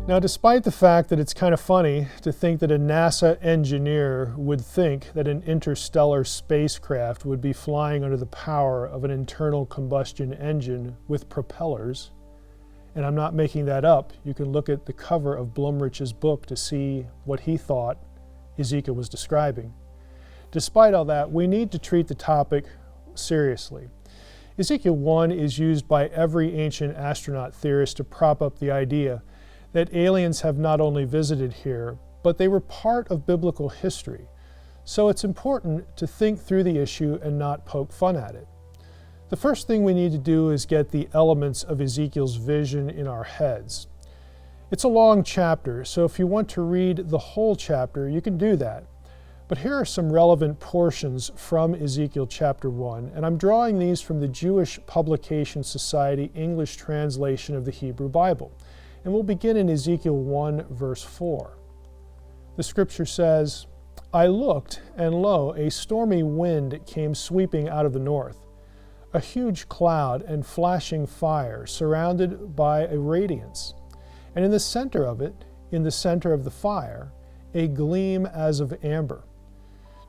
Now, despite the fact that it's kind of funny to think that a NASA engineer would think that an interstellar spacecraft would be flying under the power of an internal combustion engine with propellers, and I'm not making that up, you can look at the cover of Blumrich's book to see what he thought Ezekiel was describing. Despite all that, we need to treat the topic seriously. Ezekiel 1 is used by every ancient astronaut theorist to prop up the idea that aliens have not only visited here, but they were part of biblical history. So it's important to think through the issue and not poke fun at it. The first thing we need to do is get the elements of Ezekiel's vision in our heads. It's a long chapter, so if you want to read the whole chapter, you can do that. But here are some relevant portions from Ezekiel chapter 1, and I'm drawing these from the Jewish Publication Society English translation of the Hebrew Bible. And we'll begin in Ezekiel 1, verse 4. The scripture says, "I looked, and lo, a stormy wind came sweeping out of the north, a huge cloud and flashing fire surrounded by a radiance, and in the center of it, in the center of the fire, a gleam as of amber.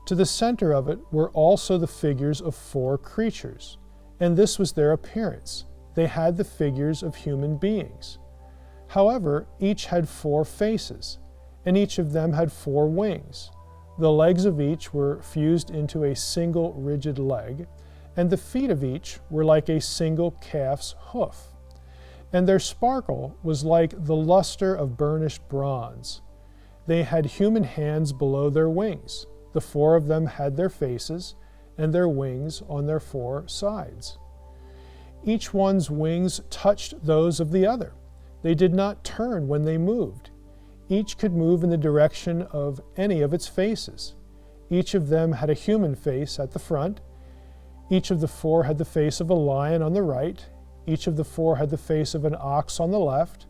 To the center of it were also the figures of 4 creatures, and this was their appearance. They had the figures of human beings. However, each had 4 faces, and each of them had 4 wings. The legs of each were fused into a single rigid leg, and the feet of each were like a single calf's hoof. And their sparkle was like the luster of burnished bronze. They had human hands below their wings. The 4 of them had their faces, and their wings on their 4 sides. Each one's wings touched those of the other. They did not turn when they moved. Each could move in the direction of any of its faces. Each of them had a human face at the front. Each of the 4 had the face of a lion on the right. Each of the 4 had the face of an ox on the left.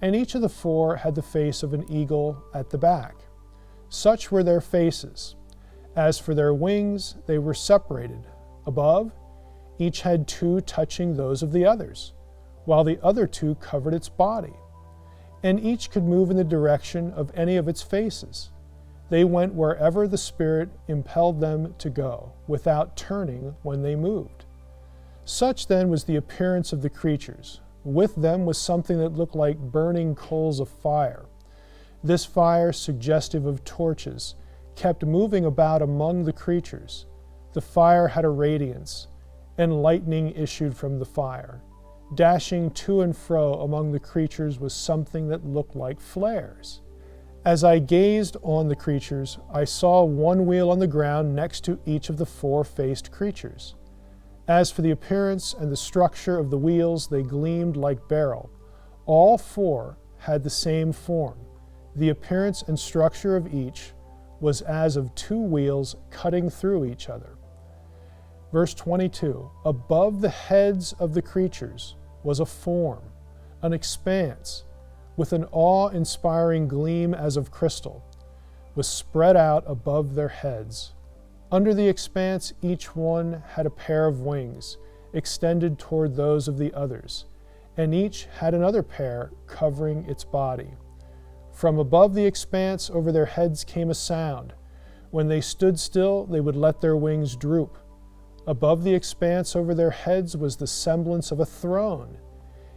And each of the 4 had the face of an eagle at the back. Such were their faces. As for their wings, they were separated. Above, each had 2 touching those of the others, while the other 2 covered its body. And each could move in the direction of any of its faces. They went wherever the Spirit impelled them to go, without turning when they moved. Such then was the appearance of the creatures. With them was something that looked like burning coals of fire. This fire, suggestive of torches, kept moving about among the creatures. The fire had a radiance, and lightning issued from the fire. Dashing to and fro among the creatures was something that looked like flares. As I gazed on the creatures, I saw 1 wheel on the ground next to each of the 4-faced creatures. As for the appearance and the structure of the wheels, they gleamed like beryl. All 4 had the same form. The appearance and structure of each was as of 2 wheels cutting through each other. Verse 22, above the heads of the creatures was a form, an expanse, with an awe-inspiring gleam as of crystal, was spread out above their heads. Under the expanse, each one had a pair of wings, extended toward those of the others, and each had another pair covering its body. From above the expanse over their heads came a sound. When they stood still, they would let their wings droop. Above the expanse over their heads was the semblance of a throne,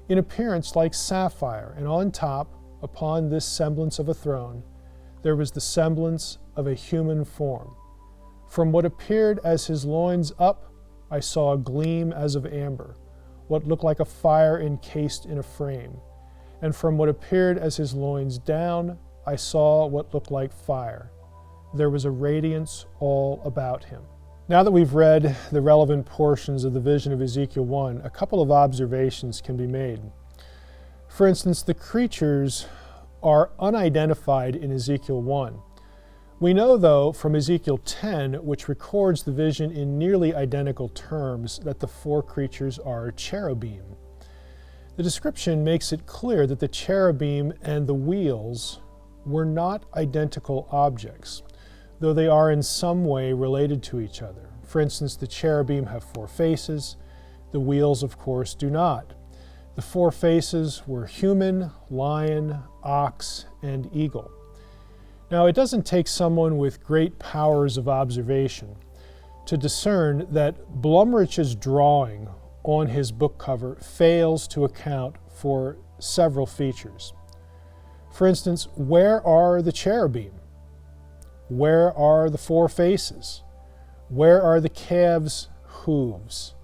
in appearance like sapphire, and on top, upon this semblance of a throne, there was the semblance of a human form. From what appeared as his loins up, I saw a gleam as of amber, what looked like a fire encased in a frame. And from what appeared as his loins down, I saw what looked like fire. There was a radiance all about him. Now that we've read the relevant portions of the vision of Ezekiel 1, a couple of observations can be made. For instance, the creatures are unidentified in Ezekiel 1. We know, though, from Ezekiel 10, which records the vision in nearly identical terms, that the 4 creatures are cherubim. The description makes it clear that the cherubim and the wheels were not identical objects, though they are in some way related to each other. For instance, the cherubim have 4 faces. The wheels, of course, do not. The four faces were human, lion, ox, and eagle. Now, it doesn't take someone with great powers of observation to discern that Blumrich's drawing on his book cover fails to account for several features. For instance, where are the cherubim? Where are the four faces? Where are the calves' hooves?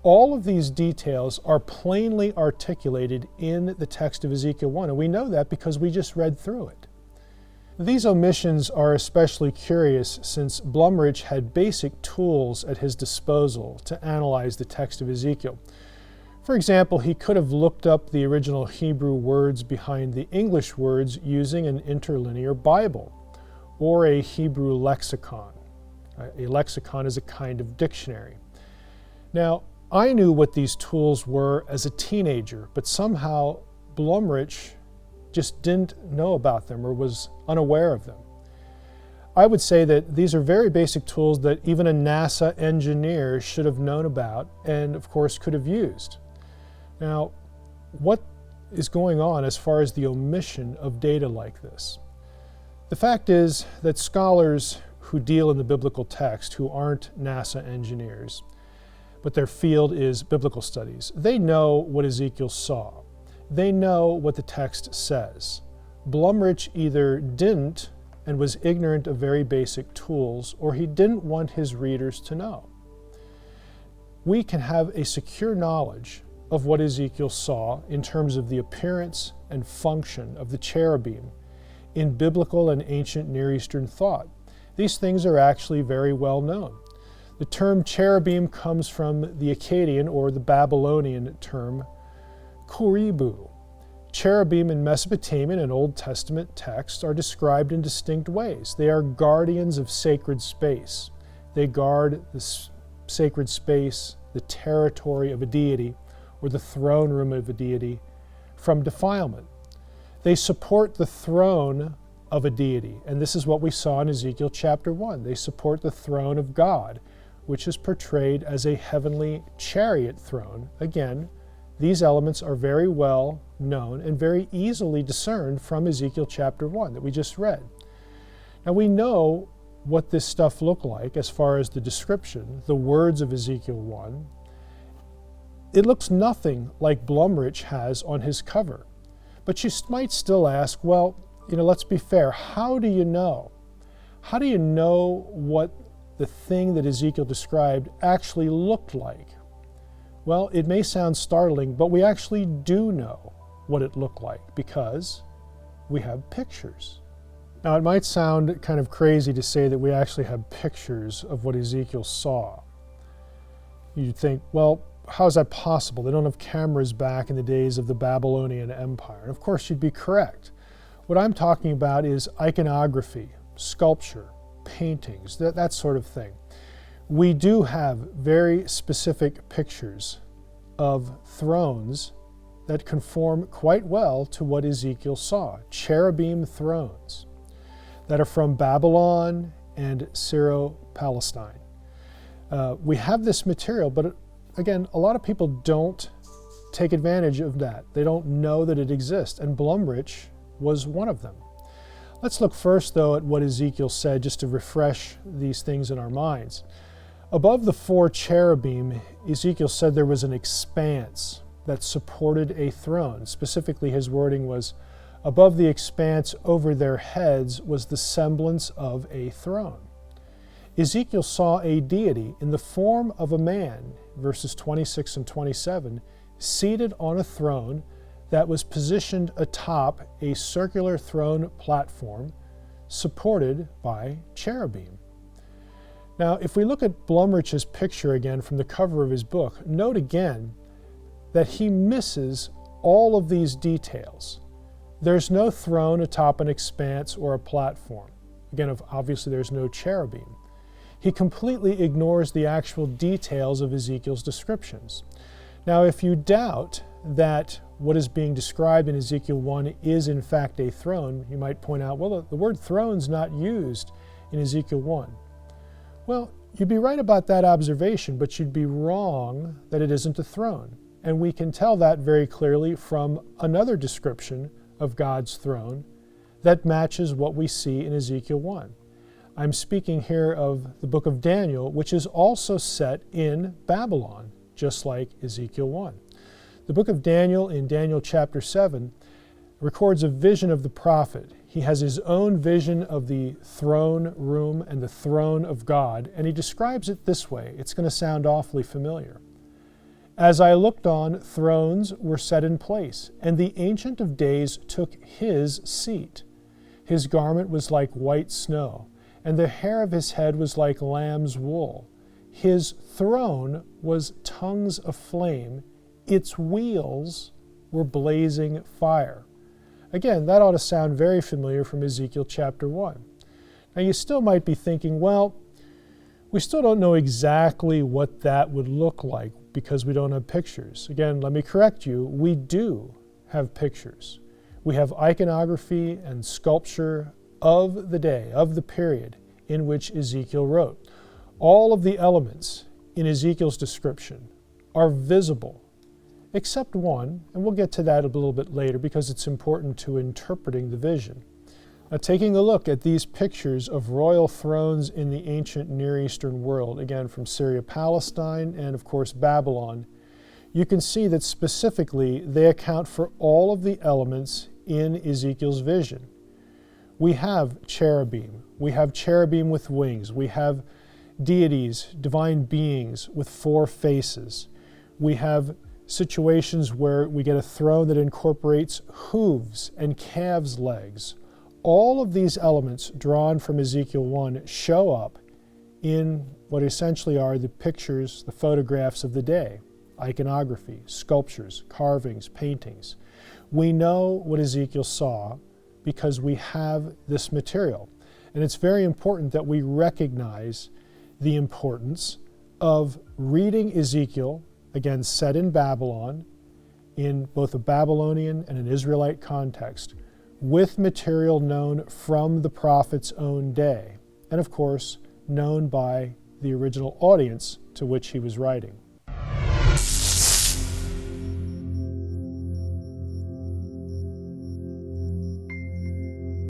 All of these details are plainly articulated in the text of Ezekiel 1, and we know that because we just read through it. These omissions are especially curious since Blumrich had basic tools at his disposal to analyze the text of Ezekiel. For example, he could have looked up the original Hebrew words behind the English words using an interlinear Bible or a Hebrew lexicon. A lexicon is a kind of dictionary. Now, I knew what these tools were as a teenager, but somehow Blumrich just didn't know about them or was unaware of them. I would say that these are very basic tools that even a NASA engineer should have known about and, of course, could have used. Now, what is going on as far as the omission of data like this? The fact is that scholars who deal in the biblical text, who aren't NASA engineers, but their field is biblical studies, they know what Ezekiel saw. They know what the text says. Blumrich either didn't and was ignorant of very basic tools, or he didn't want his readers to know. We can have a secure knowledge of what Ezekiel saw in terms of the appearance and function of the cherubim in biblical and ancient Near Eastern thought. These things are actually very well known. The term cherubim comes from the Akkadian or the Babylonian term kuribu. Cherubim in Mesopotamian and Old Testament texts are described in distinct ways. They are guardians of sacred space. They guard the sacred space, the territory of a deity, or the throne room of a deity, from defilement. They support the throne of a deity, and this is what we saw in Ezekiel chapter 1. They support the throne of God, which is portrayed as a heavenly chariot throne. Again, these elements are very well known and very easily discerned from Ezekiel chapter 1 that we just read. Now we know what this stuff looked like as far as the description, the words of Ezekiel 1. It looks nothing like Blumrich has on his cover. But you might still ask, well, let's be fair. How do you know? How do you know what the thing that Ezekiel described actually looked like? Well, it may sound startling, but we actually do know what it looked like because we have pictures. Now, it might sound kind of crazy to say that we actually have pictures of what Ezekiel saw. You'd think, well, how is that possible? They don't have cameras back in the days of the Babylonian Empire. And of course, you'd be correct. What I'm talking about is iconography, sculpture, paintings, that sort of thing. We do have very specific pictures of thrones that conform quite well to what Ezekiel saw, cherubim thrones that are from Babylon and Syro-Palestine. We have this material, but again, a lot of people don't take advantage of that. They don't know that it exists, and Blumrich was one of them. Let's look first, though, at what Ezekiel said, just to refresh these things in our minds. Above the four cherubim, Ezekiel said there was an expanse that supported a throne. Specifically, his wording was, above the expanse over their heads was the semblance of a throne. Ezekiel saw a deity in the form of a man, verses 26 and 27, seated on a throne that was positioned atop a circular throne platform supported by cherubim. Now, if we look at Blumrich's picture again from the cover of his book, note again that he misses all of these details. There's no throne atop an expanse or a platform. Again, obviously there's no cherubim. He completely ignores the actual details of Ezekiel's descriptions. Now, if you doubt that what is being described in Ezekiel 1 is in fact a throne, you might point out, well, the word throne's not used in Ezekiel 1. Well, you'd be right about that observation, but you'd be wrong that it isn't a throne. And we can tell that very clearly from another description of God's throne that matches what we see in Ezekiel 1. I'm speaking here of the book of Daniel, which is also set in Babylon, just like Ezekiel 1. The book of Daniel, in Daniel chapter 7, records a vision of the prophet. He has his own vision of the throne room and the throne of God, and he describes it this way. It's going to sound awfully familiar. As I looked on, thrones were set in place, and the Ancient of Days took his seat. His garment was like white snow, and the hair of his head was like lamb's wool. His throne was tongues of flame. Its wheels were blazing fire. Again, that ought to sound very familiar from Ezekiel chapter 1. Now you still might be thinking, well, we still don't know exactly what that would look like because we don't have pictures. Again, let me correct you, we do have pictures. We have iconography and sculpture of the day, of the period in which Ezekiel wrote. All of the elements in Ezekiel's description are visible, except one, and we'll get to that a little bit later because it's important to interpreting the vision. Now, taking a look at these pictures of royal thrones in the ancient Near Eastern world, again from Syria, Palestine, and of course Babylon, you can see that specifically they account for all of the elements in Ezekiel's vision. We have cherubim with wings, we have deities, divine beings with 4 faces. We have situations where we get a throne that incorporates hooves and calves' legs. All of these elements drawn from Ezekiel 1 show up in what essentially are the pictures, the photographs of the day, iconography, sculptures, carvings, paintings. We know what Ezekiel saw because we have this material. And it's very important that we recognize the importance of reading Ezekiel, again set in Babylon, in both a Babylonian and an Israelite context, with material known from the prophet's own day, and of course, known by the original audience to which he was writing.